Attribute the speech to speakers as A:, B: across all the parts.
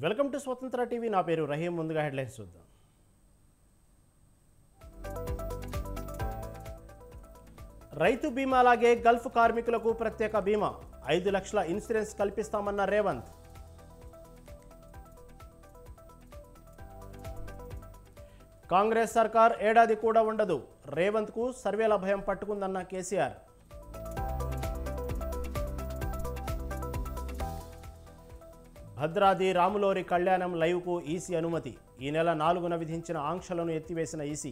A: Welcome to స్వతంత్ర TV. నా పేరు రహీం. ముందుగా హెడ్లైన్స్ చూద్దాం. రైతు బీమాలాగే గల్ఫ్ కార్మికులకు ప్రత్యేక బీమా, 5 లక్షల ఇన్సూరెన్స్ కల్పిస్తామన్న రేవంత్. కాంగ్రెస్ సర్కార్ ఏడాది కూడా ఉండదు, రేవంత్కు సర్వేల భయం పట్టుకుందన్న కేసీఆర్. భద్రాది రాములోరి కళ్యాణం లైవ్కు ఈసీ అనుమతి, ఈ నెల 4న విధించిన ఆంక్షలను ఎత్తివేసిన ఈసీ.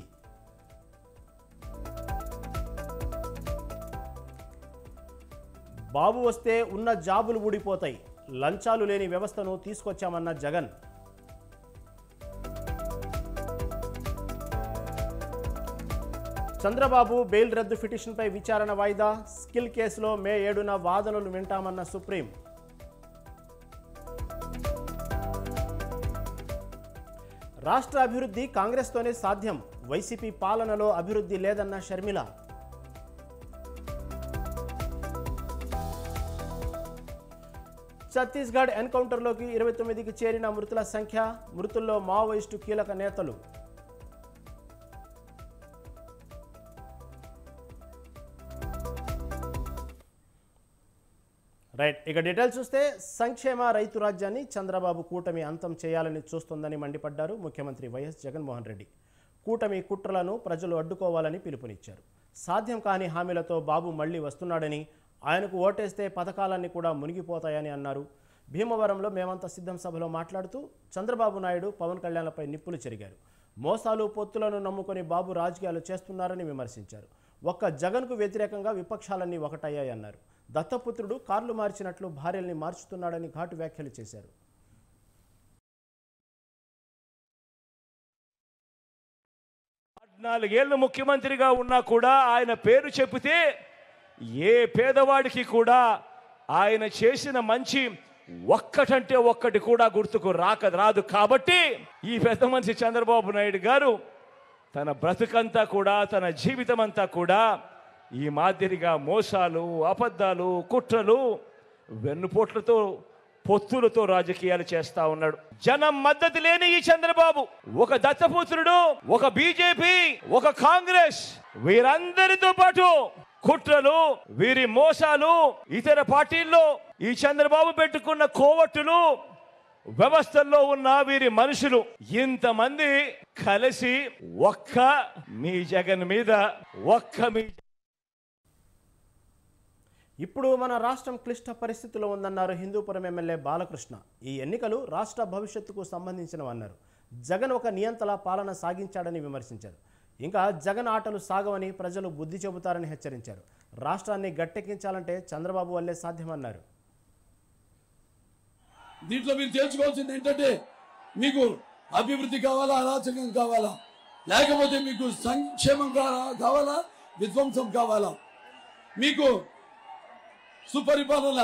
A: బాబు వస్తే ఉన్న జాబులు ఊడిపోతాయి, లంచాలు లేని వ్యవస్థను తీసుకొచ్చామన్న జగన్. చంద్రబాబు బెయిల్ రద్దు పిటిషన్పై విచారణ వాయిదా, స్కిల్ కేసులో మే 7న వాదనలు వింటామన్న సుప్రీం. రాష్ట్ర అభివృద్ధి కాంగ్రెస్తోనే సాధ్యం, వైసీపీ పాలనలో అభివృద్ధి లేదన్న షర్మిల. ఛత్తీస్గఢ్ ఎన్కౌంటర్లోకి 29కి చేరిన మృతుల సంఖ్య, మృతుల్లో మావోయిస్టు కీలక నేతలు. రైట్, ఇక డీటెయిల్స్ చూస్తే సంక్షేమ రైతు రాజ్యాన్ని చంద్రబాబు కూటమి అంతం చేయాలని చూస్తోందని మండిపడ్డారు ముఖ్యమంత్రి వైఎస్ జగన్మోహన్ రెడ్డి. కూటమి కుట్రలను ప్రజలు అడ్డుకోవాలని పిలుపునిచ్చారు. సాధ్యం కాని హామీలతో బాబు మళ్లీ వస్తున్నాడని, ఆయనకు ఓటేస్తే పథకాలన్నీ కూడా మునిగిపోతాయని అన్నారు. భీమవరంలో మేమంతా సిద్ధం సభలో మాట్లాడుతూ చంద్రబాబు నాయుడు, పవన్ కళ్యాణ్లపై నిప్పులు చెరిగారు. మోసాలు పొత్తులను నమ్ముకొని బాబు రాజకీయాలు చేస్తున్నారని విమర్శించారు. ఒక్క జగన్కు వ్యతిరేకంగా విపక్షాలన్నీ ఒకటయ్యాయన్నారు. దత్తపుత్రుడు కార్లు మార్చినట్లు భార్యల్ని మార్చుతున్నాడని ఘాటు వ్యాఖ్యలు చేశారు.
B: 14 ఏళ్ళు ముఖ్యమంత్రిగా ఉన్నా కూడా ఆయన పేరు చెబితే ఏ పేదవాడికి కూడా ఆయన చేసిన మంచి ఒక్కటంటే ఒక్కటి కూడా గుర్తుకు రాదు. కాబట్టి ఈ పెద్ద మనిషి చంద్రబాబు నాయుడు గారు తన బ్రతుకంతా కూడా, తన జీవితం అంతా కూడా ఈ మాదిరిగా మోసాలు, అబద్ధాలు, కుట్రలు, వెన్నుపోట్లతో, పొత్తులతో రాజకీయాలు చేస్తా ఉన్నాడు. జనం మద్దతు లేని ఈ చంద్రబాబు, ఒక దత్తపుత్రుడు, ఒక బీజేపీ, ఒక కాంగ్రెస్, వీరందరితో పాటు కుట్రలు, వీరి మోసాలు, ఇతర పార్టీల్లో ఈ చంద్రబాబు పెట్టుకున్న కోవట్టులు, వ్యవస్థల్లో ఉన్న వీరి మనుషులు, ఇంతమంది కలిసి ఒక్క మీ జగన్ మీద,
A: ఇప్పుడు మన రాష్ట్రం క్లిష్ట పరిస్థితిలో ఉందన్నారు హిందూపురం ఎమ్మెల్యే బాలకృష్ణ. ఈ ఎన్నికలు రాష్ట్ర భవిష్యత్తుకు సంబంధించినవన్నారు. జగన్ ఒక నియంతలా పాలన సాగించాడని విమర్శించారు. ఇంకా జగన్ ఆటలు సాగవని ప్రజలు బుద్ధి చెబుతారని హెచ్చరించారు. రాష్ట్రాన్ని గట్టెక్కించాలంటే చంద్రబాబు వల్లే సాధ్యమన్నారు.
C: దీంట్లో మీరు తెలుసుకోవాల్సింది ఏంటంటే, మీకు అభివృద్ధి కావాలా, అరాచకం కావాలా, లేకపోతే మీకు సంక్షేమం కావాలా, విధ్వంసం కావాలా, మీకు సుపరిపాలన,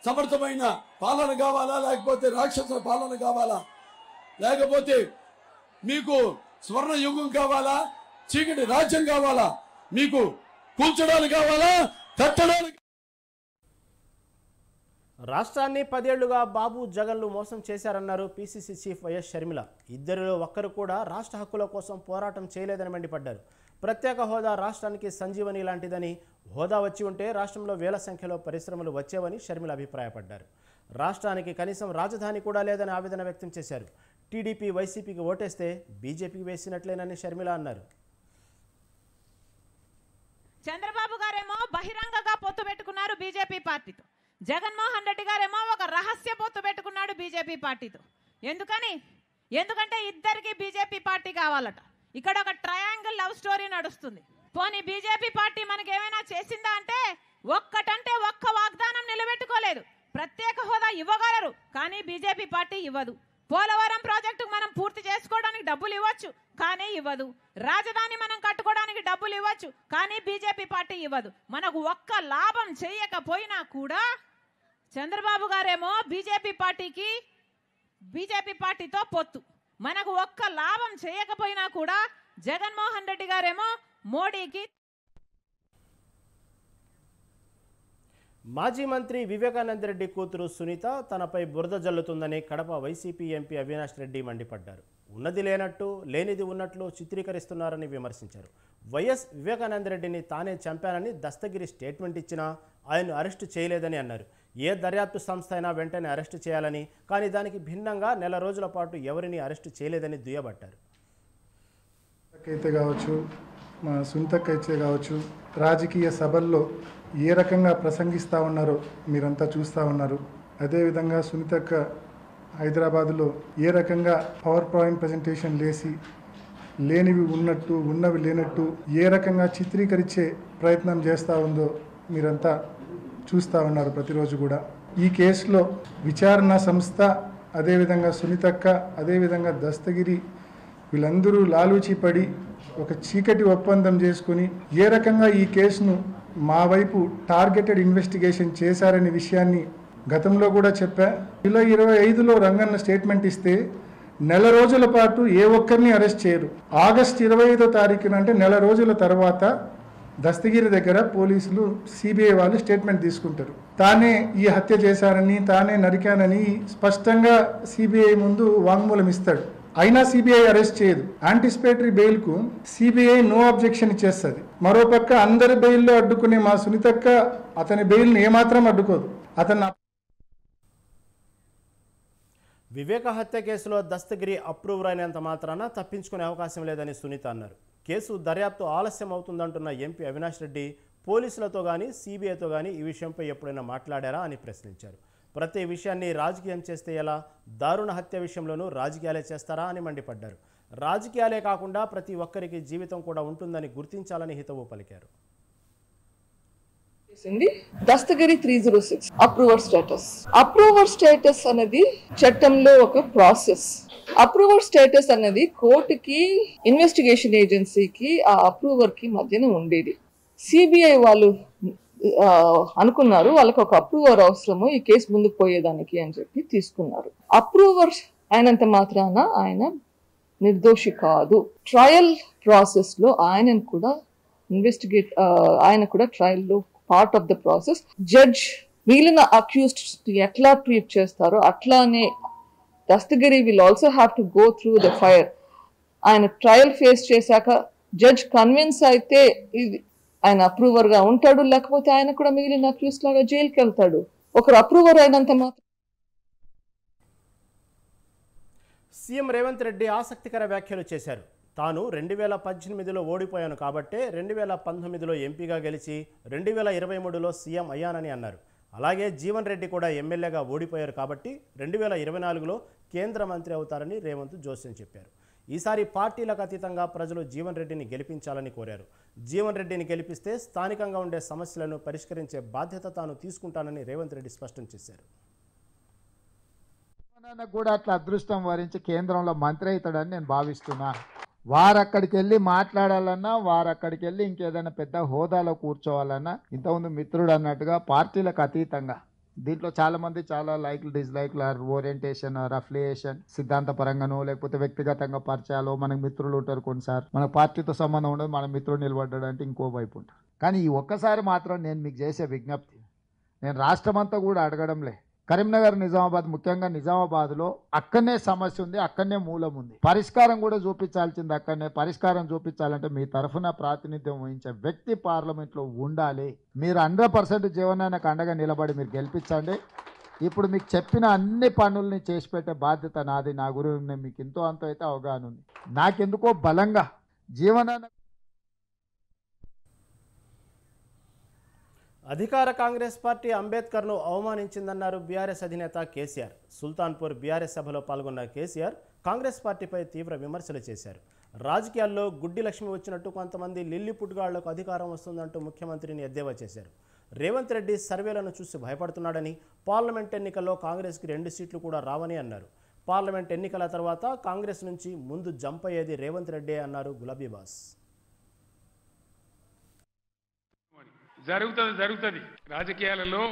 C: సమర్థమైన పాలన కావాలా, లేకపోతే రాక్షస పాలన కావాలా, లేకపోతే మీకు స్వర్ణ యుగం కావాలా, చీకటి రాజ్యం కావాలా, మీకు కూల్చడాలు కావాలా, కట్టడాలు.
A: రాష్ట్రాన్ని 10 ఏళ్లుగా బాబు జగన్లు మోసం చేశారన్నారు పీసీసీ చీఫ్ వైఎస్ షర్మిల. ఇద్దరిలో ఒక్కరు కూడా రాష్ట్ర హక్కుల కోసం పోరాటం చేయలేదని మండిపడ్డారు. ప్రత్యేక హోదా రాష్ట్రానికి సంజీవని లాంటిదని, హోదా వచ్చి ఉంటే రాష్ట్రంలో వేల సంఖ్యలో పరిశ్రమలు వచ్చేవని షర్మిల అభిప్రాయపడ్డారు. రాష్ట్రానికి కనీసం రాజధాని కూడా లేదని ఆవేదన వ్యక్తం చేశారు. టీడీపీ వైసీపీకి ఓటేస్తే బీజేపీకి వేసినట్లేనని షర్మిల అన్నారు.
D: చంద్రబాబు గారేమో బహిరంగంగా పొత్తు పెట్టుకున్నారు బీజేపీ పార్టీతో, జగన్మోహన్ రెడ్డి గారేమో ఒక రహస్య పొత్తు పెట్టుకున్నాడు బీజేపీ పార్టీతో. ఎందుకంటే ఇద్దరికి బీజేపీ పార్టీ కావాలట. ఇక్కడ ఒక ట్రయాంగిల్ లవ్ స్టోరీ నడుస్తుంది. పోనీ బీజేపీ పార్టీ మనకి ఏమైనా చేసిందా అంటే, ఒక్కటంటే ఒక్క వాగ్దానం నిలబెట్టుకోలేదు. ప్రత్యేక హోదా ఇవ్వగలరు, కానీ బీజేపీ పార్టీ ఇవ్వదు. పోలవరం ప్రాజెక్టుకు మనం పూర్తి చేసుకోవడానికి డబ్బులు ఇవ్వచ్చు, కానీ ఇవ్వదు. రాజధాని మనం కట్టుకోవడానికి డబ్బులు ఇవ్వచ్చు, కానీ బీజేపీ పార్టీ ఇవ్వదు. మనకు ఒక్క లాభం చేయకపోయినా కూడా చంద్రబాబు గారేమో బీజేపీ పార్టీతో పొత్తు. మనకు ఒక్క లాభం చేయకపోయినా కూడా జగన్మోహన్ రెడ్డి గారేమో మోడీకి
A: మాజీ మంత్రి వివేకానంద రెడ్డి కూతురు సునీత తనపై బురద జల్లుతుందని కడప వైసీపీ ఎంపీ అవినాష్ రెడ్డి మండిపడ్డారు. ఉన్నది లేనట్టు లేనిది ఉన్నట్లు చిత్రీకరిస్తున్నారని విమర్శించారు. వైఎస్ వివేకానంద రెడ్డిని తానే చంపానని దస్తగిరి స్టేట్మెంట్ ఇచ్చినా ఆయన్ను అరెస్టు చేయలేదని అన్నారు. ఏ దర్యాప్తు సంస్థ అయినా వెంటనే అరెస్టు చేయాలని, కానీ దానికి భిన్నంగా నెల రోజుల పాటు ఎవరిని అరెస్టు చేయలేదని దుయ్యబట్టారు.
E: మా సునీతకైతే కావచ్చు, రాజకీయ సభల్లో ఏ రకంగా ప్రసంగిస్తూ ఉన్నారో మీరంతా చూస్తూ ఉన్నారు. అదేవిధంగా సునీతక్క హైదరాబాదులో ఏ రకంగా పవర్ పాయింట్ ప్రజెంటేషన్ లేసి లేనివి ఉన్నట్టు ఉన్నవి లేనట్టు ఏ రకంగా చిత్రీకరించే ప్రయత్నం చేస్తూ ఉందో మీరంతా చూస్తూ ఉన్నారు ప్రతిరోజు కూడా. ఈ కేసులో విచారణ సంస్థ, అదేవిధంగా సునీతక్క, అదేవిధంగా దస్తగిరి వీళ్ళందరూ లాలూచి పడి ఒక చీకటి ఒప్పందం చేసుకుని ఏ రకంగా ఈ కేసును మా వైపు టార్గెటెడ్ ఇన్వెస్టిగేషన్ చేశారనే విషయాన్ని గతంలో కూడా చెప్పా. జూలై 25లో రంగన్న స్టేట్మెంట్ ఇస్తే నెల రోజుల పాటు ఏ ఒక్కరిని అరెస్ట్ చేయరు. ఆగస్టు 25వ తారీఖున అంటే నెల రోజుల తర్వాత దస్తగిరి దగ్గర పోలీసులు సిబిఐ వాళ్ళు స్టేట్మెంట్ తీసుకుంటారు. తానే ఈ హత్య చేశారని, తానే నరికానని స్పష్టంగా సిబిఐ ముందు వాంగ్మూలం ఇస్తాడు. అయినా సిబిఐ అరెస్ట్ చేయదు. యాంటిసిపేటరీ బెయిల్కు సిబిఐ నో అబ్జెక్షన్ ఇచ్చేస్తుంది. మరోపక్క అందరి బెయిల్లో అడ్డుకునే మా సునీతక్క అతని బెయిల్ని ఏమాత్రం అడ్డుకోదు. అతను
A: వివేక హత్య కేసులో దస్తగిరి అప్రూవర్ అయినంత మాత్రాన తప్పించుకునే అవకాశం లేదని సునీత అన్నారు. కేసు దర్యాప్తు ఆలస్యం అవుతుందంటున్న ఎంపీ అవినాష్ రెడ్డి పోలీసులతో కానీ సిబిఐతో కానీ ఈ విషయంపై ఎప్పుడైనా మాట్లాడారా అని ప్రశ్నించారు. ప్రతి విషయాన్ని రాజకీయం చేస్తే ఎలా? దారుణ హత్య విషయంలోనూ రాజకీయాలే చేస్తారా అని మండిపడ్డారు. రాజకీయాలే కాకుండా ప్రతి ఒక్కరికి జీవితం కూడా ఉంటుందని గుర్తించాలని హితవు పలికారు.
F: దస్తగిరి 306 అప్రూవర్ స్టేటస్ అనేది చట్టంలో ఒక ప్రాసెస్. అప్రూవర్ స్టేటస్ అనేది కోర్టుకి, ఇన్వెస్టిగేషన్ ఏజెన్సీకి, ఆ అప్రూవర్ కి మధ్యన ఉండేది. సిబిఐ వాళ్ళు అనుకున్నారు వాళ్ళకి ఒక అప్రూవర్ అవసరము ఈ కేసు ముందుకు పోయేదానికి అని చెప్పి తీసుకున్నారు. అప్రూవర్ అయినంత మాత్రాన ఆయన నిర్దోషి కాదు. ట్రయల్ ప్రాసెస్ లో ఆయనను కూడా ఆయన కూడా ట్రయల్ లో part of the process. Judge మిగిలిన అక్యూజ్డ్ ఎట్లా ట్రీట్ చేస్తారో అట్లానే Dastagiri will also have to go through the fire. ఆయన ట్రయల్ ఫేస్ చేశాక జడ్జ్ కన్విన్స్ అయితే ఆయన అప్రూవర్ గా ఉంటాడు, లేకపోతే ఆయన కూడా మిగిలిన అక్యూజ్ లాగా జైలుకి వెళ్తాడు. ఒకరు అప్రూవర్ అయినంత మాత్రం.
A: సీఎం రేవంత్ రెడ్డి ఆసక్తికర వ్యాఖ్యలు చేశారు. తాను 2018లో ఓడిపోయాను కాబట్టే 2019లో ఎంపీగా గెలిచి 2023లో సీఎం అయ్యానని అన్నారు. అలాగే జీవన్ రెడ్డి కూడా ఎమ్మెల్యేగా ఓడిపోయారు కాబట్టి 2024లో కేంద్ర మంత్రి అవుతారని రేవంత్ జోస్యం చెప్పారు. ఈసారి పార్టీలకు అతీతంగా ప్రజలు జీవన్ రెడ్డిని గెలిపించాలని కోరారు. జీవన్ రెడ్డిని గెలిపిస్తే స్థానికంగా ఉండే సమస్యలను పరిష్కరించే బాధ్యత తాను తీసుకుంటానని రేవంత్ రెడ్డి స్పష్టం చేశారు.
G: కూడా అట్లా అదృష్టం వరించి కేంద్రంలో మంత్రి అవుతాడని నేను భావిస్తున్నా. వారక్కడికి వెళ్ళి మాట్లాడాలన్నా, వారక్కడికి వెళ్ళి ఇంకేదైనా పెద్ద హోదాలో కూర్చోవాలన్నా, ఇంతకుముందు మిత్రుడు అన్నట్టుగా పార్టీలకు అతీతంగా దీంట్లో చాలా మంది చాలా లైక్లు, డిస్లైక్లు, ఓరియంటేషన్, అఫిలియేషన్, సిద్ధాంత పరంగానో లేకపోతే వ్యక్తిగతంగా పరిచయాలు, మనకు మిత్రులు ఉంటారు. కొన్నిసార్లు మన పార్టీతో సంబంధం ఉండదు, మన మిత్రుడు నిలబడ్డాడు అంటే ఇంకో వైపు ఉంటారు. కానీ ఈ ఒక్కసారి మాత్రం నేను మీకు చేసే విజ్ఞప్తి, నేను రాష్ట్రమంతా కూడా అడగడంలే, కరీంనగర్, నిజామాబాద్, ముఖ్యంగా నిజామాబాద్లో అక్కడనే సమస్య ఉంది, అక్కడనే మూలం ఉంది. పరిష్కారం కూడా చూపించాల్సింది అక్కడనే. పరిష్కారం చూపించాలంటే మీ తరఫున ప్రాతినిధ్యం వహించే వ్యక్తి పార్లమెంట్లో ఉండాలి. మీరు 100% జీవనానికి అండగా నిలబడి మీరు గెలిపించండి. ఇప్పుడు మీకు చెప్పిన అన్ని పనుల్ని చేసి పెట్టే బాధ్యత నాది. నా గురించి మీకు ఎంతో అంత అయితే అవగాహన ఉంది. నాకెందుకో బలంగా జీవనాన్ని
A: అధికార కాంగ్రెస్ పార్టీ అంబేద్కర్ను అవమానించిందన్నారు బీఆర్ఎస్ అధినేత కేసీఆర్. సుల్తాన్పూర్ బీఆర్ఎస్ సభలో పాల్గొన్న కేసీఆర్ కాంగ్రెస్ పార్టీపై తీవ్ర విమర్శలు చేశారు. రాజకీయాల్లో గుడ్డి లక్ష్మి వచ్చినట్టు కొంతమంది లిల్లి పుట్టుగాళ్లకు అధికారం వస్తుందంటూ ముఖ్యమంత్రిని ఎద్దేవా చేశారు. రేవంత్ రెడ్డి సర్వేలను చూసి భయపడుతున్నాడని, పార్లమెంట్ ఎన్నికల్లో కాంగ్రెస్కి 2 సీట్లు కూడా రావని అన్నారు. పార్లమెంట్ ఎన్నికల తర్వాత కాంగ్రెస్ నుంచి ముందు జంప్ అయ్యేది రేవంత్ రెడ్డి అన్నారు గులాబీ బాస్.
H: జరుగుతుంది రాజకీయాలలో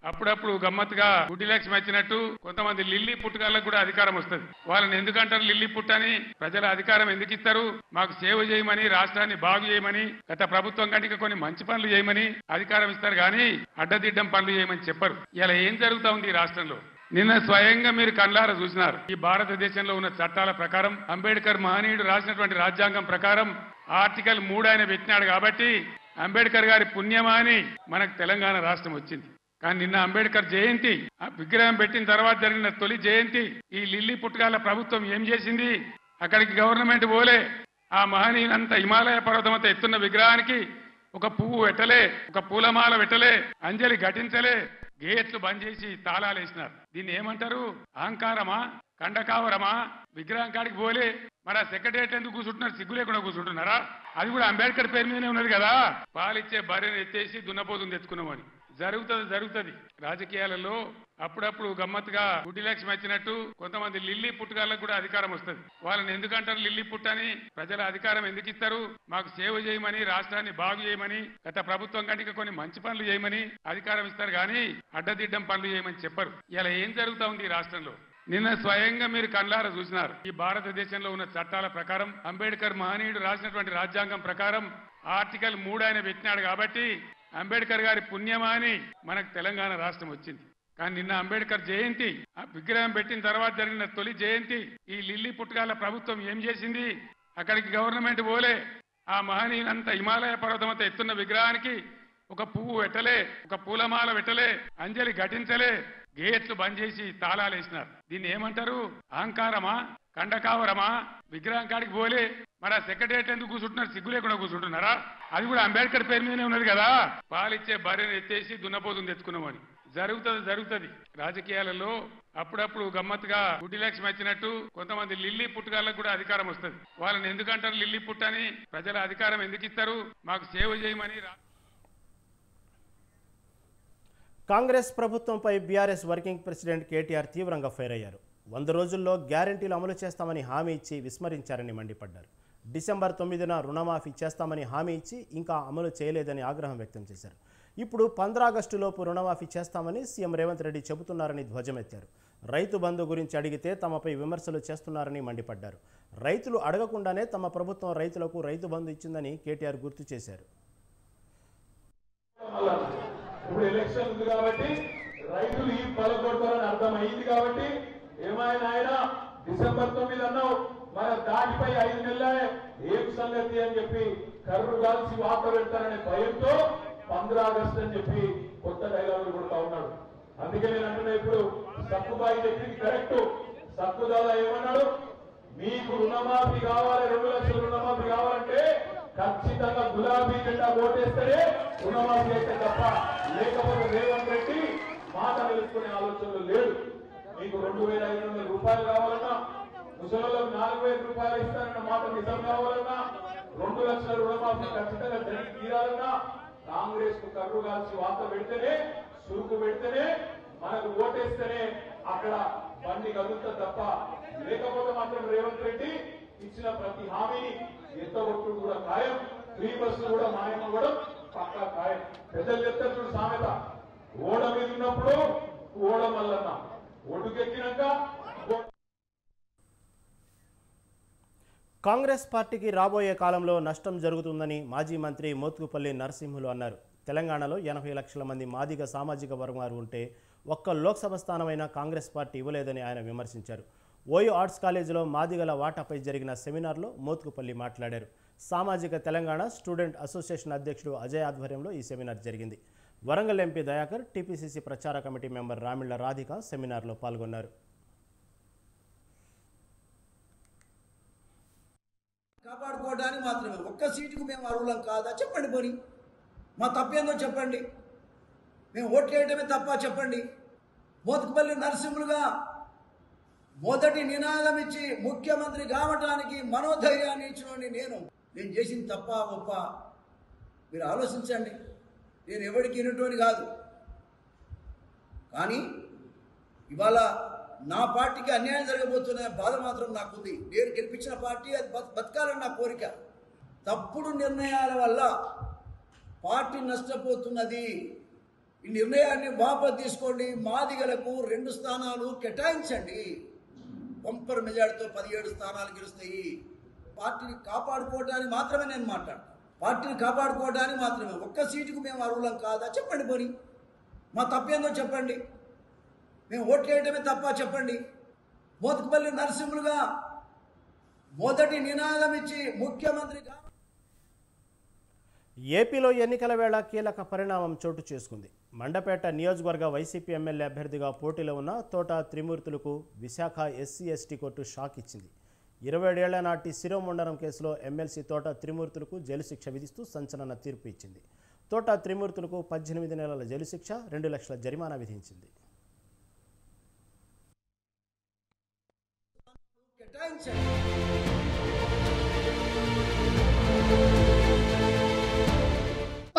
H: అప్పుడప్పుడు గమ్మత్తుగా గుడ్డి లక్ష్మి వచ్చినట్టు కొంతమంది లిల్లీ పుట్టుకలకు కూడా అధికారం వస్తుంది. వాళ్ళని ఎందుకంటారు లిల్లీ పుట్టని? ప్రజల అధికారం ఎందుకు ఇస్తారు? మాకు సేవ చేయమని, రాష్ట్రాన్ని బాగు చేయమని, గత ప్రభుత్వం కంటే కొన్ని మంచి పనులు చేయమని అధికారం ఇస్తారు కానీ అడ్డదిడ్డం పనులు చేయమని చెప్పరు. ఇలా ఏం జరుగుతా ఉంది ఈ రాష్ట్రంలో? నిన్న స్వయంగా మీరు కళ్ళారా చూసినారు. ఈ భారతదేశంలో ఉన్న చట్టాల ప్రకారం అంబేద్కర్ మహనీయుడు రాసినటువంటి రాజ్యాంగం ప్రకారం ఆర్టికల్ 3 ఆయన పెట్టినాడు కాబట్టి అంబేద్కర్ గారి పుణ్యమాని మనకు తెలంగాణ రాష్ట్రం వచ్చింది. కానీ నిన్న అంబేద్కర్ జయంతి, ఆ విగ్రహం పెట్టిన తర్వాత జరిగిన తొలి జయంతి, ఈ లిల్లీ పుట్టుకాల ప్రభుత్వం ఏం చేసింది? అక్కడికి గవర్నమెంట్ పోలే. ఆ మహనీయులంతా హిమాలయ పర్వతమంతా ఎత్తున్న విగ్రహానికి ఒక పువ్వు పెట్టలే, ఒక పూలమాల పెట్టలే, అంజలి ఘటించలే, గేట్లు బంద్ చేసి తాళాలు వేసినారు. దీన్ని ఏమంటారు? అహంకారమా? కండకావరమా? విగ్రహం కాడికి పోలే. మరి ఆ సెక్రటరియట్ ఎందుకు కూర్చుంటున్నారు? సిగ్గు లేకుండా కూర్చుంటున్నారా? అది కూడా అంబేద్కర్ పేరు మీదనే ఉన్నది కదా. పాలిచ్చే భార్యను ఎత్తేసి దున్నపోతుని తెచ్చుకున్నామని. జరుగుతుంది రాజకీయాలలో అప్పుడప్పుడు గమ్మత్తుగా గుడ్డి లక్ష్మి వచ్చినట్టు కొంతమంది లిల్లీ పుట్టుకలకు కూడా అధికారం వస్తుంది. వాళ్ళని ఎందుకంటారు లిల్లీ పుట్టని? ప్రజల అధికారం ఎందుకు ఇస్తారు? మాకు సేవ చేయమని, రాష్ట్రాన్ని బాగు చేయమని, గత ప్రభుత్వం కంటే కొన్ని మంచి పనులు చేయమని అధికారం ఇస్తారు కానీ అడ్డదిడ్డం పనులు చేయమని చెప్పరు. ఇలా ఏం జరుగుతా ఉంది ఈ రాష్ట్రంలో? నిన్న స్వయంగా మీరు కళ్ళారా చూసినారు. ఈ భారతదేశంలో ఉన్న చట్టాల ప్రకారం అంబేద్కర్ మహనీయుడు రాసినటువంటి రాజ్యాంగం ప్రకారం ఆర్టికల్ 3 ఆయన పెట్టినాడు కాబట్టి అంబేద్కర్ గారి పుణ్యమాని మనకు తెలంగాణ రాష్ట్రం వచ్చింది. కానీ నిన్న అంబేద్కర్ జయంతి, ఆ విగ్రహం పెట్టిన తర్వాత జరిగిన తొలి జయంతి, ఈ లిల్లీ పుట్టుకాల ప్రభుత్వం ఏం చేసింది? అక్కడికి గవర్నమెంట్ పోలే. ఆ మహనీయులంతా హిమాలయ పర్వతమంతా ఎత్తున్న విగ్రహానికి ఒక పువ్వు పెట్టలే, ఒక పూలమాల పెట్టలే, అంజలి ఘటించలే, గేట్లు బంద్ చేసి తాళాలు వేసినారు. దీన్ని ఏమంటారు? అహంకారమా? కండకావరమా? విగ్రహం కాడికి పోలే. మరి ఆ సెక్రటరియట్ ఎందుకు కూర్చుంటున్నారు? సిగ్గు లేకుండా కూర్చుంటున్నారా? అది కూడా అంబేద్కర్ పేరు మీదనే ఉన్నది కదా. పాలిచ్చే భార్యను ఎత్తేసి దున్నపోతుని తెచ్చుకున్నామని. జరుగుతుంది రాజకీయాలలో అప్పుడప్పుడు గమ్మత్తుగా గుడ్డి లక్ష్మి వచ్చినట్టు కొంతమంది లిల్లీ పుట్టుకలకు కూడా అధికారం వస్తుంది. వాళ్ళని ఎందుకంటారు లిల్లీ పుట్టని? ప్రజల అధికారం ఎందుకు ఇస్తారు? మాకు సేవ చేయమని.
A: కాంగ్రెస్ ప్రభుత్వంపై బీఆర్ఎస్ వర్కింగ్ ప్రెసిడెంట్ కేటీఆర్ తీవ్రంగా ఫైర్ అయ్యారు. 100 రోజుల్లో గ్యారెంటీలు అమలు చేస్తామని హామీ ఇచ్చి విస్మరించారని మండిపడ్డారు. డిసెంబర్ 9న రుణమాఫీ చేస్తామని హామీ ఇచ్చి ఇంకా అమలు చేయలేదని ఆగ్రహం వ్యక్తం చేశారు. ఇప్పుడు 15 ఆగస్టులోపు రుణమాఫీ చేస్తామని సీఎం రేవంత్ రెడ్డి చెబుతున్నారని ధ్వజమెత్తారు. రైతు బంధు గురించి అడిగితే తమపై విమర్శలు చేస్తున్నారని మండిపడ్డారు. రైతులు అడగకుండానే తమ ప్రభుత్వం రైతులకు రైతు బంధు ఇచ్చిందని కేటీఆర్ గుర్తు చేశారు.
I: ఇప్పుడు ఎలక్షన్ ఉంది కాబట్టి రైతులు ఈ పలకొడతారని అర్థమైంది కాబట్టి ఏమైనా ఆయన డిసెంబర్ 9 అన్నావు, మన దాటిపై 5 నెలలే ఏం సంగతి అని చెప్పి కర్రు కాల్చి వార్త పెడతారనే భయంతో 15 ఆగస్టు అని చెప్పి కొత్త డైలాగులు కొడతా ఉన్నాడు. అందుకే నేను అంటున్నా, ఇప్పుడు సక్కుబాయి చెప్పింది కరెక్ట్. సక్కుదాదా ఏమన్నాడు? మీకు రుణమాఫీ కావాలి, 2 లక్షల రుణమాఫీ కావాలంటే ఖచ్చితంగా గులాబీ జెండా ఓటేస్తేనే రుణమాఫీ అయితే తప్ప, లేకపోతే రేవంత్ రెడ్డి మాట నిలుపుకునే ఆలోచనలు లేదు. మీకు 2500 రూపాయలు కావాలన్నా, ముసలిలకు 4000 రూపాయలు ఇస్తారన్న మాట నిజం కావాలన్నా, 2 లక్షల రుణమాఫీ ఖచ్చితంగా జరిగి తీరాలన్నా కాంగ్రెస్ కు కర్రు కాల్చి వార్త పెడితేనే, సురుకు పెడితేనే, మనకు ఓటేస్తేనే అక్కడ బండి కదులుతుంది తప్ప, లేకపోతే మాత్రం రేవంత్ రెడ్డి ఇచ్చిన ప్రతి హామీని ఎత్తగొట్టుడు కూడా ఖాయం. ఫ్రీ బస్సులు కూడా మాయమవ్వడం పక్కా ఖాయం. పెద్దలు చెప్తారు చూడు సామెత, ఓడ మీద ఉన్నప్పుడు ఓడ మల్లన్న, ఒడ్డుకెక్కినాక.
A: కాంగ్రెస్ పార్టీకి రాబోయే కాలంలో నష్టం జరుగుతుందని మాజీ మంత్రి మోత్కుపల్లి నరసింహులు అన్నారు. తెలంగాణలో 80 లక్షల మంది మాదిగ సామాజిక వర్గాలు ఉంటే ఒక్క లోక్సభ స్థానమైన కాంగ్రెస్ పార్టీ ఇవ్వలేదని ఆయన విమర్శించారు. ఓయో ఆర్ట్స్ కాలేజీలో మాదిగల వాటాపై జరిగిన సెమినార్లో మోత్కుపల్లి మాట్లాడారు. సామాజిక తెలంగాణ స్టూడెంట్ అసోసియేషన్ అధ్యక్షుడు అజయ్ ఆధ్వర్యంలో ఈ సెమినార్ జరిగింది. వరంగల్ ఎంపీ దయాకర్, టీపీసీసీ ప్రచార కమిటీ మెంబర్ రామిళ్ల రాధిక సెమినార్లో పాల్గొన్నారు.
J: కాపాడుకోవడానికి మాత్రమే ఒక్క సీటుకు మేము అర్హులం కాదా చెప్పండి. పోనీ మా తప్పేందో చెప్పండి. మేము ఓట్లేయటమే తప్ప చెప్పండి. మోత్కుపల్లి నరసింహులుగా మొదటి నినాదం ఇచ్చి ముఖ్యమంత్రి కావటానికి మనోధైర్యాన్ని ఇచ్చినోని నేను చేసిన తప్ప గొప్ప మీరు ఆలోచించండి. నేను ఎవరికి వినటోని కాదు, కానీ ఇవాళ నా పార్టీకి అన్యాయం జరగబోతున్న బాధ మాత్రం నాకుంది. నేను గెలిపించిన పార్టీ అది బతకాలని నా కోరిక. తప్పుడు నిర్ణయాల వల్ల పార్టీ నష్టపోతున్నది. ఈ నిర్ణయాన్ని వాపసు తీసుకోండి. మాదిగలకు 2 స్థానాలు కేటాయించండి. బంపర్ మెజార్టీతో 17 స్థానాలు గెలుస్తాయి. పార్టీని కాపాడుకోవడానికి మాత్రమే నేను మాట్లాడతాను. పార్టీని కాపాడుకోవడానికి మాత్రమే. ఒక్క సీటుకు మేము అర్హులం కాదా చెప్పండి. పోనీ మా తప్పేందో చెప్పండి. మేము ఓట్లు వేయడమే తప్ప చెప్పండి. మోత్కుపల్లి నరసింహులుగా మొదటి నినాదం ఇచ్చి ముఖ్యమంత్రిగా.
A: ఏపీలో ఎన్నికల వేళ కీలక పరిణామం చోటు చేసుకుంది. మండపేట నియోజకవర్గ వైసీపీ ఎమ్మెల్యే అభ్యర్థిగా పోటీలో ఉన్న తోట త్రిమూర్తులకు విశాఖ ఎస్సీ/ఎస్టీ కోర్టు షాక్ ఇచ్చింది. 27 ఏళ్ల నాటి శిరోమండలం కేసులో ఎమ్మెల్సీ తోట త్రిమూర్తులకు జైలు శిక్ష విధిస్తూ సంచలన తీర్పు ఇచ్చింది. తోట త్రిమూర్తులకు 18 నెలల జైలు శిక్ష, 2 లక్షల జరిమానా విధించింది.
J: కేటాయించండి.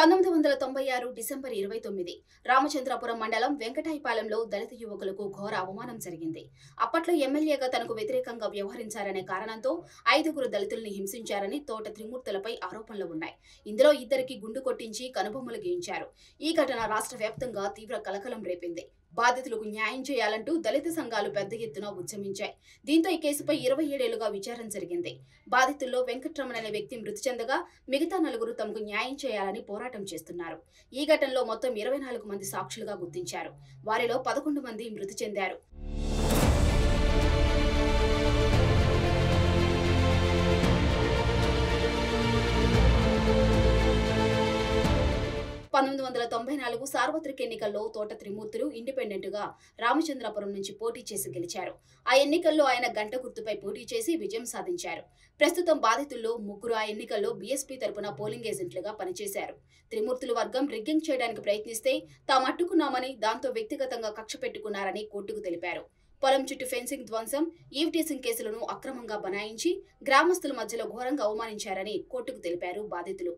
K: 1996 డిసెంబర్ 29 రామచంద్రపురం మండలం వెంకటాయపాలెంలో దళిత యువకులకు ఘోర అవమానం జరిగింది. అప్పట్లో ఎమ్మెల్యేగా తనకు వ్యతిరేకంగా వ్యవహరించారనే కారణంతో 5గురు దళితుల్ని హింసించారని తోట త్రిమూర్తులపై ఆరోపణలు ఉన్నాయి. ఇందులో 2కి గుండు కొట్టించి కనుబొమ్మలు గీయించారు. ఈ ఘటన రాష్ట్ర వ్యాప్తంగా తీవ్ర కలకలం రేపింది. బాధితులకు న్యాయం చేయాలంటూ దళిత సంఘాలు పెద్ద ఎత్తున ఉద్యమించాయి. దీంతో ఈ కేసుపై 27 ఏళ్లుగా విచారణ జరిగింది. బాధితుల్లో వెంకట్రమణ అనే వ్యక్తి మృతి చెందగా మిగతా 4 తమకు న్యాయం చేయాలని పోరాటం చేస్తున్నారు. ఈ ఘటనలో మొత్తం 24 మంది సాక్షులుగా గుర్తించారు. వారిలో 11 మంది మృతి చెందారు. 1994 సార్వత్రిక ఎన్నికల్లో తోట త్రిమూర్తులు ఇండిపెండెంట్ గా రామచంద్రపురం నుంచి పోటీ చేసి గెలిచారు. ఆ ఎన్నికల్లో ఆయన గంట గుర్తుపై పోటీ చేసి విజయం సాధించారు. ప్రస్తుతం బాధితుల్లో 3 ఆ ఎన్నికల్లో బీఎస్పీ తరపున పోలింగ్ ఏజెంట్లుగా పనిచేశారు. త్రిమూర్తుల వర్గం రిగ్గింగ్ చేయడానికి ప్రయత్నిస్తే తాము అడ్డుకున్నామని, దాంతో వ్యక్తిగతంగా కక్ష పెట్టుకున్నారని కోర్టుకు తెలిపారు. పొలం చుట్టూ ఫెన్సింగ్ ధ్వంసం, ఈవ్ టీసింగ్ కేసులను అక్రమంగా బనాయించి గ్రామస్తుల మధ్యలో ఘోరంగా అవమానించారని కోర్టుకు తెలిపారు బాధితులు.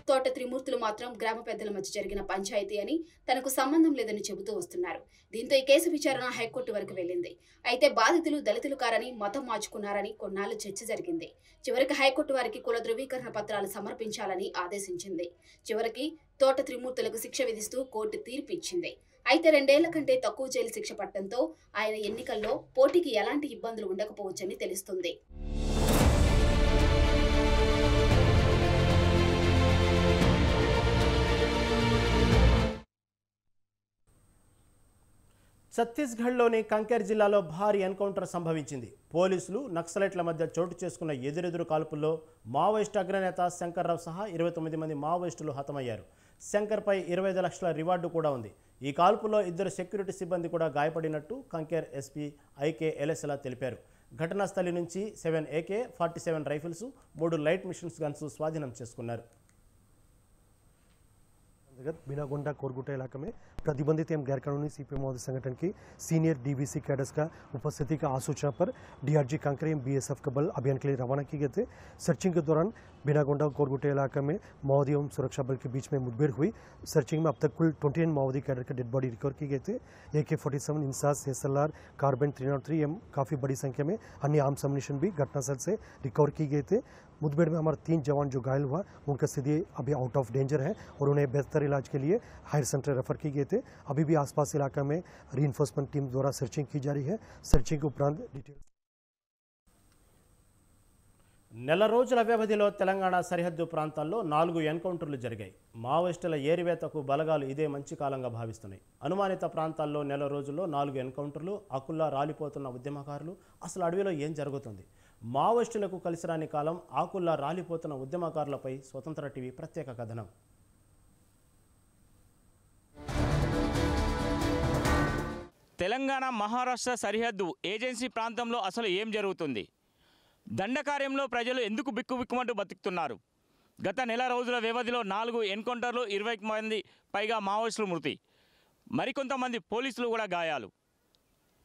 K: తోట త్రిమూర్తులు మాత్రం గ్రామ పెద్దల మధ్య జరిగిన పంచాయతీ అని, తనకు సంబంధం లేదని చెబుతూ వస్తున్నారు. దీంతో ఈ కేసు విచారణ హైకోర్టు వరకు వెళ్లింది. అయితే బాధితులు దళితులు కారని, మతం మార్చుకున్నారని కొన్నాళ్లు చర్చ జరిగింది. చివరికి హైకోర్టు వారికి కుల ధృవీకరణ పత్రాలు సమర్పించాలని ఆదేశించింది. చివరికి తోట త్రిమూర్తులకు శిక్ష విధిస్తూ కోర్టు తీర్పు ఇచ్చింది. అయితే 2 ఏళ్ల కంటే తక్కువ జైలు శిక్ష పడటంతో ఆయన ఎన్నికల్లో పోటీకి ఎలాంటి ఇబ్బందులు ఉండకపోవచ్చని తెలుస్తుంది.
A: ఛత్తీస్గఢ్లోని కంకేర్ జిల్లాలో భారీ ఎన్కౌంటర్ సంభవించింది. పోలీసులు నక్సలైట్ల మధ్య చోటు చేసుకున్న ఎదురెదురు కాల్పుల్లో మావోయిస్టు అగ్రనేత శంకర్రావు సహా 29 మంది మావోయిస్టులు హతమయ్యారు. శంకర్పై 25 లక్షల రివార్డు కూడా ఉంది. ఈ కాల్పుల్లో 2 సెక్యూరిటీ సిబ్బంది కూడా గాయపడినట్టు కంకేర్ ఎస్పీ ఐకే ఎలెసలా తెలిపారు. ఘటనా స్థలి నుంచి 7 AK-47 rifles, 3 light machines guns స్వాధీనం చేసుకున్నారు.
L: बिनागोंडा कोरगुटा इलाके में प्रतिबंधित एवं गैरकानूनी सीपीएम महोदय संगठन की सीनियर डीवीसी कैडर्स का उपस्थिति का आसूचना पर डीआरजी कांकेर एवं बीएसएफ का बल अभियान के लिए रवाना किए गए थे। सर्चिंग के दौरान बिनागोंडा कोरगुटा इलाके में माओवादी एवं सुरक्षा बल के बीच में मुठभेड़ हुई। सर्चिंग में अब तक कुल 29 माओवादी कैडर के डेड बॉडी रिकवर किए गए थे। AK-47 इंसास SLR कार्बाइन 303 एवं काफ़ी बड़ी संख्या में अन्य आर्म्स अम्युनिशन भी घटनास्थल से रिकवर किए गए थे। मुठभेड़ में हमारे 3 जवान जो घायल हुआ उनका स्थिति अभी आउट ऑफ डेंजर है और उन्हें बेहतर इलाज के लिए हायर सेंटर रेफर किए गए थे। अभी भी आसपास इलाका में रीइंफोर्समेंट टीम द्वारा सर्चिंग की जा रही है। सर्चिंग के उपरांत डिटेल
A: నెల రోజుల వ్యవధిలో తెలంగాణ సరిహద్దు ప్రాంతాల్లో 4 ఎన్కౌంటర్లు జరిగాయి. మావోయిస్టుల ఏరివేతకు బలగాలు ఇదే మంచి కాలంగా భావిస్తున్నాయి. అనుమానిత ప్రాంతాల్లో నెల రోజుల్లో 4 ఎన్కౌంటర్లు. ఆకుల్లా రాలిపోతున్న ఉద్యమకారులు. అసలు అడవిలో ఏం జరుగుతుంది? మావోయిస్టులకు కలిసిరాని కాలం. ఆకుల్లా రాలిపోతున్న ఉద్యమకారులపై స్వతంత్ర టీవీ ప్రత్యేక కథనం.
M: తెలంగాణ మహారాష్ట్ర సరిహద్దు ఏజెన్సీ ప్రాంతంలో అసలు ఏం జరుగుతుంది? దండకార్యంలో ప్రజలు ఎందుకు బిక్కుబిక్కుమంటూ బతుకుతున్నారు? గత నెల రోజుల వ్యవధిలో 4 ఎన్కౌంటర్లు, 20 మంది పైగా మావోయిస్టులు మృతి, మరికొంతమంది పోలీసులు కూడా గాయాలు.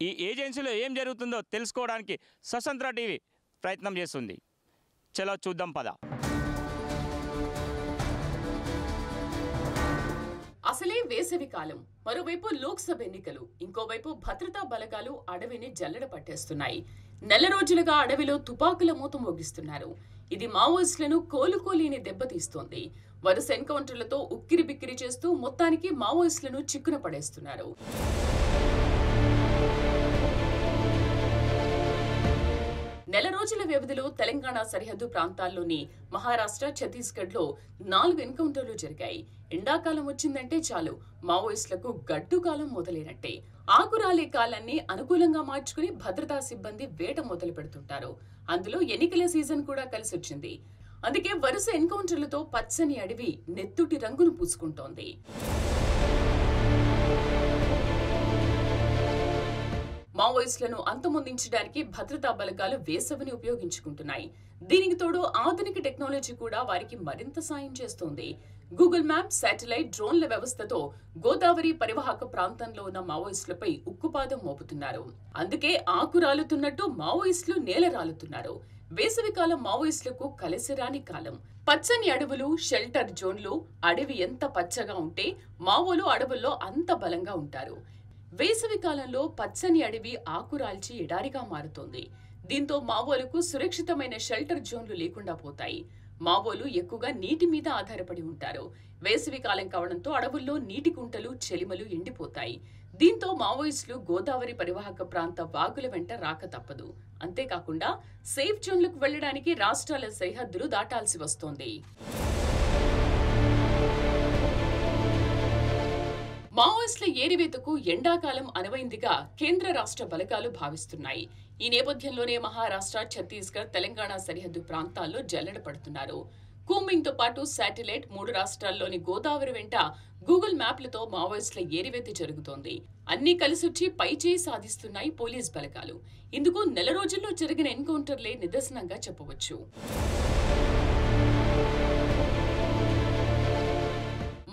M: ఈ ఏజెన్సీలో ఏం జరుగుతుందో తెలుసుకోవడానికి స్వతంత్ర టీవీ ప్రయత్నం చేస్తుంది. చలో చూద్దాం పద.
N: అసలే వేసవి కాలం. మరోవైపు లోక్సభ ఎన్నికలు, ఇంకోవైపు భద్రతా బలగాలు అడవిని జల్లెడ పట్టేస్తున్నాయి. నెల రోజులుగా అడవిలో తుపాకుల మూత మోగిస్తున్నారు. ఇది మావోయిస్టులను కోలుకోలేని దెబ్బతీస్తోంది. వరుస ఎన్కౌంటర్లతో ఉక్కిరి బిక్కిరి చేస్తూ మొత్తానికి మావోయిస్టులను చిక్కున పడేస్తున్నారు. నెల రోజుల వ్యవధిలో తెలంగాణ సరిహద్దు ప్రాంతాల్లోని మహారాష్ట్ర, ఛత్తీస్గఢ్ లో 4 ఎన్కౌంటర్లు జరిగాయి. ఎండాకాలం వచ్చిందంటే చాలు మావోయిస్టులకు గడ్డుకాలం మొదలైనట్టే. ఆకురాలే కాలాన్ని అనుకూలంగా మార్చుకుని భద్రతా సిబ్బంది వేట మొదలు పెడుతుంటారు. అందులో ఎన్నికల సీజన్ కూడా కలిసొచ్చింది. అందుకే వరుస ఎన్కౌంటర్లతో పచ్చని అడవి నెత్తుటి రంగును పూసుకుంటోంది. మావోయిస్టులను అంతమొందించడానికి భద్రతా బలగాలు వేసవిని ఉపయోగించుకుంటున్నాయి. దీనికి తోడు ఆధునిక టెక్నాలజీ కూడా వారికి మరింత సాయం చేస్తోంది. గూగుల్ మ్యాప్, శాటిలైట్, డ్రోన్ల వ్యవస్థతో గోదావరి పరివాహక ప్రాంతంలో ఉన్న మావోయిస్టులపై ఉక్కుపాదం మోపుతున్నారు. అందుకే ఆకు రాలుతున్నట్టు మావోయిస్టులు నేల రాలుతున్నారు. వేసవికాలం మావోయిస్టులకు కలిసిరాని కాలం. పచ్చని అడవులు, షెల్టర్ జోన్లు, అడవి ఎంత పచ్చగా ఉంటే మావోలు అడవుల్లో అంత బలంగా ఉంటారు. వేసవి కాలంలో పచ్చని అడవి ఆకురాల్చి ఎడారిగా మారుతోంది. దీంతో మావోలకు సురక్షితమైన షెల్టర్ జోన్లు లేకుండా పోతాయి. మావోలు ఎక్కువగా నీటి మీద ఆధారపడి ఉంటారు. వేసవి కాలం కావడంతో అడవుల్లో నీటి కుంటలు, చెలిమలు ఎండిపోతాయి. దీంతో మావోయిస్టులు గోదావరి పరివాహక ప్రాంత వాగుల వెంట రాక తప్పదు. అంతేకాకుండా సేఫ్ జోన్లకు వెళ్లడానికి రాష్ట్రాల సరిహద్దులు దాటాల్సి వస్తోంది. మావోయిస్టుల ఏరివేతకు ఎండాకాలం అనువైందిగా కేంద్ర రాష్ట్ర బలగాలు భావిస్తున్నాయి. ఈ నేపథ్యంలోనే మహారాష్ట్ర, ఛత్తీస్గఢ్, తెలంగాణ సరిహద్దు ప్రాంతాల్లో జల్లెడ పడుతున్నారు. కూంబింగ్ తో పాటు శాటిలైట్, 3 రాష్ట్రాల్లోని గోదావరి వెంట గూగుల్ మ్యాప్లతో మావోయిస్టుల ఏరివేత జరుగుతోంది. అన్ని కలిసొచ్చి పైచేయి సాధిస్తున్నాయి పోలీస్ బలగాలు. ఇందుకు నెల రోజుల్లో జరిగిన ఎన్కౌంటర్లే నిదర్శనంగా చెప్పవచ్చు.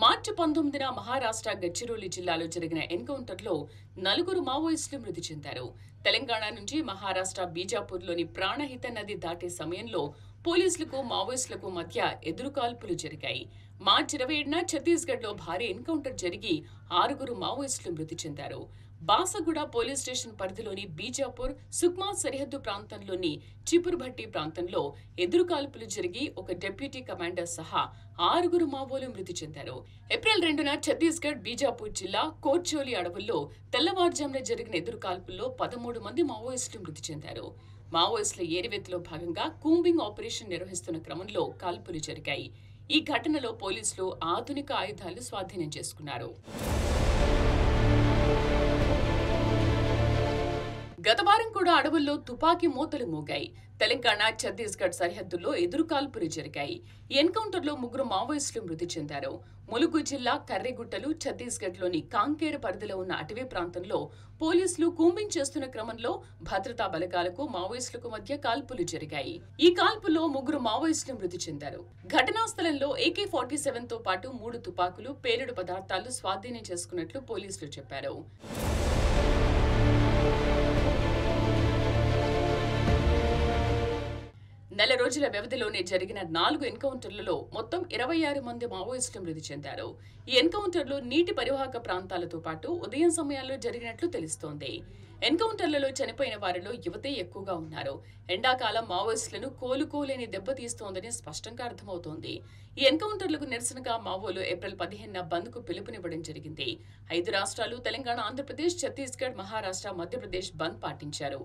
N: మార్చి 19న మహారాష్ట్ర గడ్చిరోలి జిల్లాలో జరిగిన ఎన్కౌంటర్లో 4 మావోయిస్టులు మృతి చెందారు. తెలంగాణ నుంచి మహారాష్ట్ర బీజాపూర్లోని ప్రాణహిత నది దాటే సమయంలో పోలీసులకు, మావోయిస్టులకు మధ్య ఎదురుకాల్పులు జరిగాయి. మార్చి 27న ఛత్తీస్గఢ్లో భారీ ఎన్కౌంటర్ జరిగి 6 మావోయిస్టులు మృతి చెందారు. బాసగూడ పోలీస్ స్టేషన్ పరిధిలోని బీజాపూర్, సుక్మా సరిహద్దు ప్రాంతంలోని చిపుర్భట్టి ప్రాంతంలో ఎదురుకాల్పులు జరిగి ఒక డిప్యూటీ కమాండర్ సహా 6 మావోలు మృతి చెందారు. ఏప్రిల్ 2న ఛత్తీస్గఢ్ బీజాపూర్ జిల్లా కోర్చోలి అడవుల్లో తెల్లవారుజామున జరిగిన ఎదురుకాల్పుల్లో 13 మంది మావోయిస్టులు మృతి చెందారు. మావోయిస్టుల ఏరివేతలో భాగంగా కూంబింగ్ ఆపరేషన్ నిర్వహిస్తున్న క్రమంలో కాల్పులు జరిగాయి. ఈ ఘటనలో పోలీసులు ఆధునిక ఆయుధాలు స్వాధీనం చేసుకున్నారు. గత వారం కూడా అడవుల్లో తుపాకీ మూతలు మోగాయి. తెలంగాణ, ఛత్తీస్గఢ్ సరిహద్దుల్లో ఎదురుకాల్పులు జరిగాయి. ఈ ఎన్కౌంటర్లో 3 మావోయిస్టులు మృతి చెందారు. ములుగు జిల్లా కర్రెగుట్టలు, ఛత్తీస్గఢ్లోని కాంకేర్ పరిధిలో ఉన్న అటవీ ప్రాంతంలో పోలీసులు కూంబింగ్ చేస్తున్న క్రమంలో భద్రతా బలగాలకు, మావోయిస్టులకు మధ్య కాల్పులు జరిగాయి. ఈ కాల్పుల్లో 3 మావోయిస్టులు మృతి చెందారు. ఘటనా స్థలంలో AK-47తో పాటు 3 తుపాకులు, పేలుడు పదార్థాలు స్వాధీనం చేసుకున్నట్లు పోలీసులు చెప్పారు. నెల రోజుల వ్యవధిలోనే జరిగిన 4 ఎన్కౌంటర్లలో మొత్తం 26 మంది మావోయిస్టులు మృతి చెందారు. ఈ ఎన్కౌంటర్లు నీటి పరివాహక ప్రాంతాలతో పాటు ఉదయం సమయాల్లో జరిగినట్లు తెలుస్తోంది. ఎన్కౌంటర్లలో చనిపోయిన వారిలో యువతే ఎక్కువగా ఉన్నారు. ఎండాకాలం మావోయిస్టులను కోలుకోలేని దెబ్బతీస్తోందని స్పష్టంగా అర్థమవుతోంది. ఈ ఎన్కౌంటర్లకు నిరసనగా మావోలు ఏప్రిల్ 15న బంద్ కు పిలుపునివ్వడం జరిగింది. 5 రాష్ట్రాలు తెలంగాణ, ఆంధ్రప్రదేశ్, ఛత్తీస్గఢ్, మహారాష్ట్ర, మధ్యప్రదేశ్ బంద్ పాటించారు.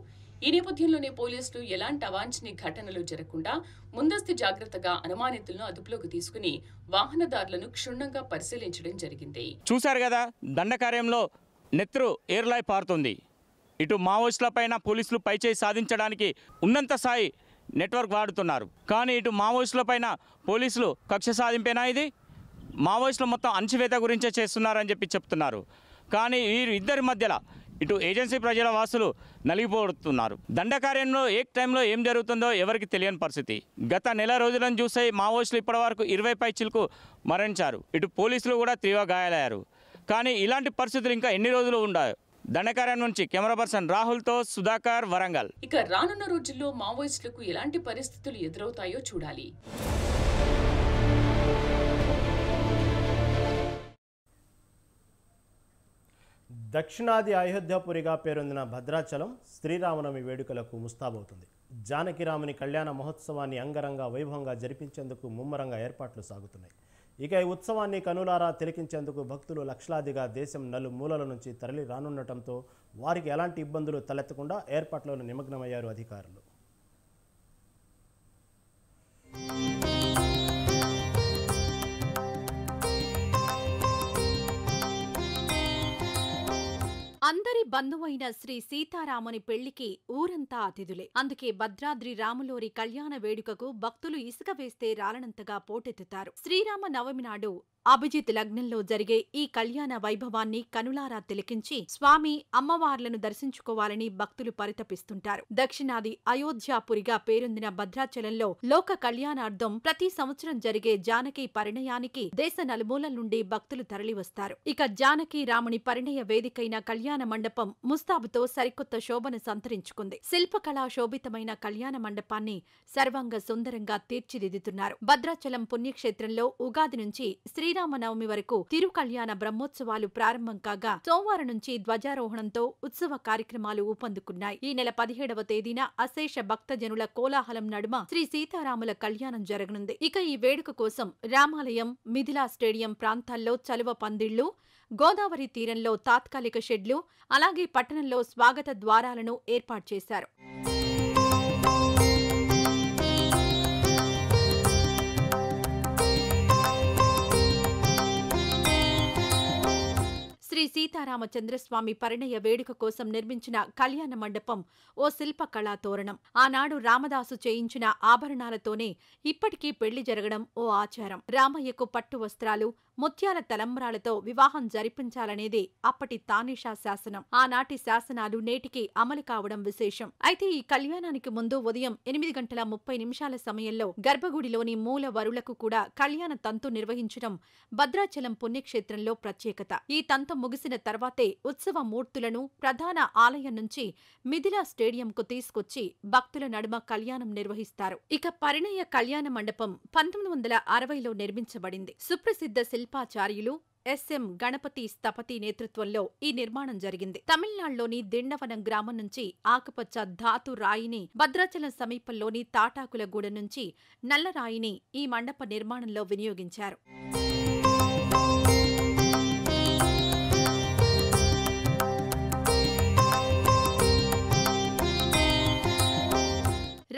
N: ఈ నేపథ్యంలోనే పోలీసులు ఎలాంటి అవాంఛనీయ ఘటనలు జరగకుండా ముందస్తు జాగ్రత్తగా అనుమానితులను అదుపులోకి తీసుకుని వాహనదారులను క్షుణ్ణంగా పరిశీలించడం జరిగింది.
M: చూశారు కదా, దండకార్యంలో నెత్రు ఏర్లై పారుతుంది. ఇటు మావోయిస్టులపైన పోలీసులు పైచేయి సాధించడానికి ఉన్నంత స్థాయి నెట్వర్క్ వాడుతున్నారు. కానీ ఇటు మావోయిస్టులపైన పోలీసులు కక్ష సాధింపేనా? ఇది మావోయిస్టులు మొత్తం అణచివేత గురించే చేస్తున్నారని చెప్తున్నారు. కానీ వీరు ఇద్దరి మధ్యలో ఇటు ఏజెన్సీ ప్రజల వాసులు నలిగిపోతున్నారు. దండకార్యంలో ఏ టైంలో ఏం జరుగుతుందో ఎవరికి తెలియని పరిస్థితి. గత నెల రోజులను చూస్తే మావోయిస్టులు ఇప్పటివరకు 20 పైచిలకు మరణించారు. ఇటు పోలీసులు కూడా తీవ్ర గాయాలయ్యారు. కానీ ఇలాంటి పరిస్థితులు ఇంకా ఎన్ని రోజులు ఉన్నాయో. దండకార్యం నుంచి కెమెరా పర్సన్ రాహుల్తో సుధాకర్, వరంగల్.
N: ఇక రానున్న రోజుల్లో మావోయిస్టులకు ఎలాంటి పరిస్థితులు ఎదురవుతాయో చూడాలి.
A: దక్షిణాది అయోధ్యపురిగా పేరొందిన భద్రాచలం శ్రీరామనవమి వేడుకలకు ముస్తాబవుతుంది. జానకిరాముని కళ్యాణ మహోత్సవాన్ని అంగరంగ వైభవంగా జరిపించేందుకు ముమ్మరంగా ఏర్పాట్లు సాగుతున్నాయి. ఇక ఈ ఉత్సవాన్ని కనులారా తిలకించేందుకు భక్తులు లక్షలాదిగా దేశం నలుమూలల నుంచి తరలి రానుండటంతో వారికి ఎలాంటి ఇబ్బందులు తలెత్తకుండా ఏర్పాట్లను నిమగ్నమయ్యారు అధికారులు.
O: అందరి బంధువైన శ్రీ సీతారాముని పెళ్లికి ఊరంతా అతిథులే. అందుకే భద్రాద్రి రాములోరి కళ్యాణ వేడుకకు భక్తులు ఇసుక వేస్తే రాలనంతగా పోటెత్తుతారు. శ్రీరామ నవమి నాడు అభిజిత్ లగ్నంలో జరిగే ఈ కళ్యాణ వైభవాన్ని కనులారా తిలకించి స్వామి అమ్మవార్లను దర్శించుకోవాలని భక్తులు పరితపిస్తుంటారు. దక్షిణాది అయోధ్యాపురిగా పేరొందిన భద్రాచలంలో లోక కళ్యాణార్థం ప్రతి సంవత్సరం జరిగే జానకి పరిణయానికి దేశ నలుమూలల నుండి భక్తులు తరలివస్తారు. ఇక జానకి రాముని పరిణయ వేదికైన కళ్యాణ మండపం ముస్తాబుతో సరికొత్త శోభను సంతరించుకుంది. శిల్పకళా శోభితమైన కళ్యాణ మండపాన్ని సర్వాంగ సుందరంగా తీర్చిదిద్దుతున్నారు. భద్రాచలం పుణ్యక్షేత్రంలో ఉగాది నుంచి శ్రీరామనవమి వరకు తిరుకళ్యాణ బ్రహ్మోత్సవాలు ప్రారంభం కాగా సోమవారం నుంచి ధ్వజారోహణంతో ఉత్సవ కార్యక్రమాలు ఊపందుకున్నాయి. ఈ నెల 17వ తేదీన అశేష భక్తజనుల కోలాహలం నడుమ శ్రీ సీతారాముల కళ్యాణం జరగనుంది. ఇక ఈ వేడుక కోసం రామాలయం, మిథిలా స్టేడియం ప్రాంతాల్లో చలువ పందిళ్లు, గోదావరి తీరంలో తాత్కాలిక షెడ్లు, అలాగే పట్టణంలో స్వాగత ద్వారాలను ఏర్పాటు చేశారు. శ్రీ సీతారామచంద్రస్వామి పరిణయ వేడుక కోసం నిర్మించిన కళ్యాణ మండపం ఓ శిల్పకళా తోరణం. ఆనాడు రామదాసు చేయించిన ఆభరణాలతోనే ఇప్పటికీ పెళ్లి జరగడం ఓ ఆచారం. రామయ్యకు పట్టు వస్త్రాలు, ముత్యాల తలంబ్రాలతో వివాహం జరిపించాలనేది అప్పటి తానిషా శాసనం. ఆనాటి శాసనాలు నేటికి అమలు కావడం విశేషం. అయితే ఈ కళ్యాణానికి ముందు ఉదయం 8:30 సమయంలో గర్భగుడిలోని మూల వరులకు కూడా కళ్యాణ తంతు నిర్వహించడం భద్రాచలం పుణ్యక్షేత్రంలో ప్రత్యేకత. ఈ తంతు ముగిసిన తర్వాతే ఉత్సవ మూర్తులను ప్రధాన ఆలయం నుంచి మిథిలా స్టేడియంకు తీసుకొచ్చి భక్తుల నడుమ కళ్యాణం నిర్వహిస్తారు. ఇక పరిణయ కళ్యాణ మండపం 1960లో నిర్మించబడింది. సుప్రసిద్ధ శిల్పాచార్యులు ఎస్ఎం గణపతి స్థపతి నేతృత్వంలో ఈ నిర్మాణం జరిగింది. తమిళనాడులోని దిండవనం గ్రామం నుంచి ఆకుపచ్చ ధాతు రాయిని, భద్రాచలం సమీపంలోని తాటాకులగూడ నుంచి నల్ల రాయిని ఈ మండప నిర్మాణంలో వినియోగించారు.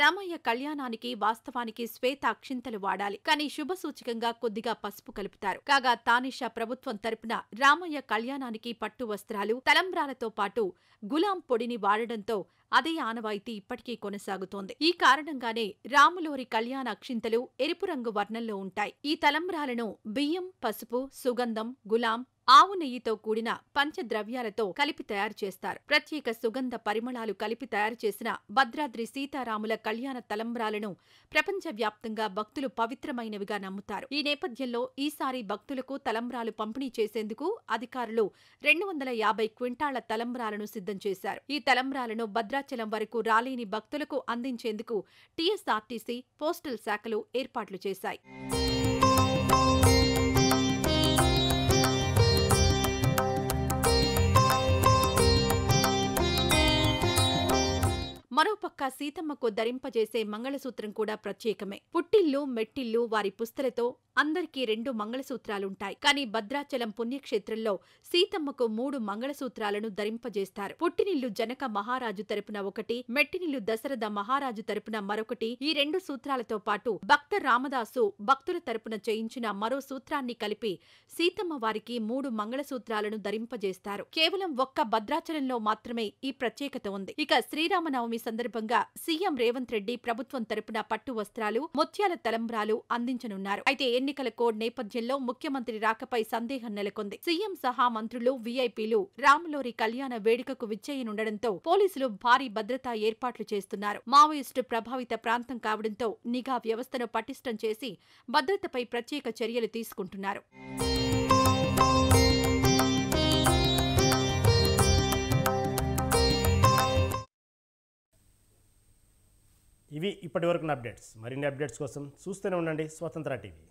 O: రామయ్య కళ్యాణానికి వాస్తవానికి శ్వేత అక్షింతలు వాడాలి. కానీ శుభసూచకంగా కొద్దిగా పసుపు కలుపుతారు. కాగా తానిషా ప్రభుత్వం తరపున రామయ్య కళ్యాణానికి పట్టు వస్త్రాలు, తలంబ్రాలతో పాటు గులాం పొడిని వాడడంతో అదే ఆనవాయితీ ఇప్పటికీ కొనసాగుతోంది. ఈ కారణంగానే రాములోరి కళ్యాణ అక్షింతలు ఎరుపు రంగు వర్ణంలో ఉంటాయి. ఈ తలంబ్రాలను బియ్యం, పసుపు, సుగంధం, గులాం, ఆవు నెయ్యితో కూడిన పంచద్రవ్యాలతో కలిపి తయారు చేస్తారు. ప్రత్యేక సుగంధ పరిమళాలు కలిపి తయారు చేసిన భద్రాద్రి సీతారాముల కళ్యాణ తలంబ్రాలను ప్రపంచవ్యాప్తంగా భక్తులు పవిత్రమైనవిగా నమ్ముతారు. ఈ నేపథ్యంలో ఈసారి భక్తులకు తలంబ్రాలు పంపిణీ చేసేందుకు అధికారులు 250 క్వింటాళ్ల తలంబ్రాలను సిద్ధం చేశారు. ఈ తలంబ్రాలను భద్రాచలం వరకు రాలేని భక్తులకు అందించేందుకు టీఎస్ఆర్టీసీ, పోస్టల్ శాఖలు ఏర్పాట్లు చేశాయి. మరోపక్క సీతమ్మకు ధరింపజేసే మంగళసూత్రం కూడా ప్రత్యేకమే. పుట్టిల్లు, మెట్టిల్లు వారి పుస్తలతో అందరికీ 2 మంగళసూత్రాలుంటాయి. కానీ భద్రాచలం పుణ్యక్షేత్రంలో సీతమ్మకు 3 మంగళసూత్రాలను ధరింపజేస్తారు. పుట్టినిల్లు జనక మహారాజు తరపున ఒకటి, మెట్టినిల్లు దశరథ మహారాజు తరపున మరొకటి. ఈ 2 సూత్రాలతో పాటు భక్త రామదాసు భక్తుల తరపున చేయించిన మరో సూత్రాన్ని కలిపి సీతమ్మ వారికి 3 మంగళసూత్రాలను ధరింపజేస్తారు. కేవలం ఒక్క భద్రాచలంలో మాత్రమే ఈ ప్రత్యేకత ఉంది. ఇక శ్రీరామనవమి సందర్భంగా సీఎం రేవంత్ రెడ్డి ప్రభుత్వం తరపున పట్టు వస్త్రాలు, ముత్యాల తలంబ్రాలు అందించనున్నారు. అయితే ఎన్నికల కోడ్ నేపథ్యంలో ముఖ్యమంత్రి రాకపై సందేహం నెలకొంది. సీఎం సహా మంత్రులు, వీఐపీలు రాములోరి కళ్యాణ వేడుకకు విచ్చేయనుండడంతో పోలీసులు భారీ భద్రతా ఏర్పాట్లు చేస్తున్నారు. మావోయిస్టు ప్రభావిత ప్రాంతం కావడంతో నిఘా వ్యవస్థను పటిష్టం చేసి భద్రతపై ప్రత్యేక చర్యలు తీసుకుంటున్నారు.
A: ఇవి ఇప్పటివరకున్న అప్డేట్స్. మరిన్ని అప్డేట్స్ కోసం చూస్తూనే ఉండండి స్వతంత్ర టీవీ.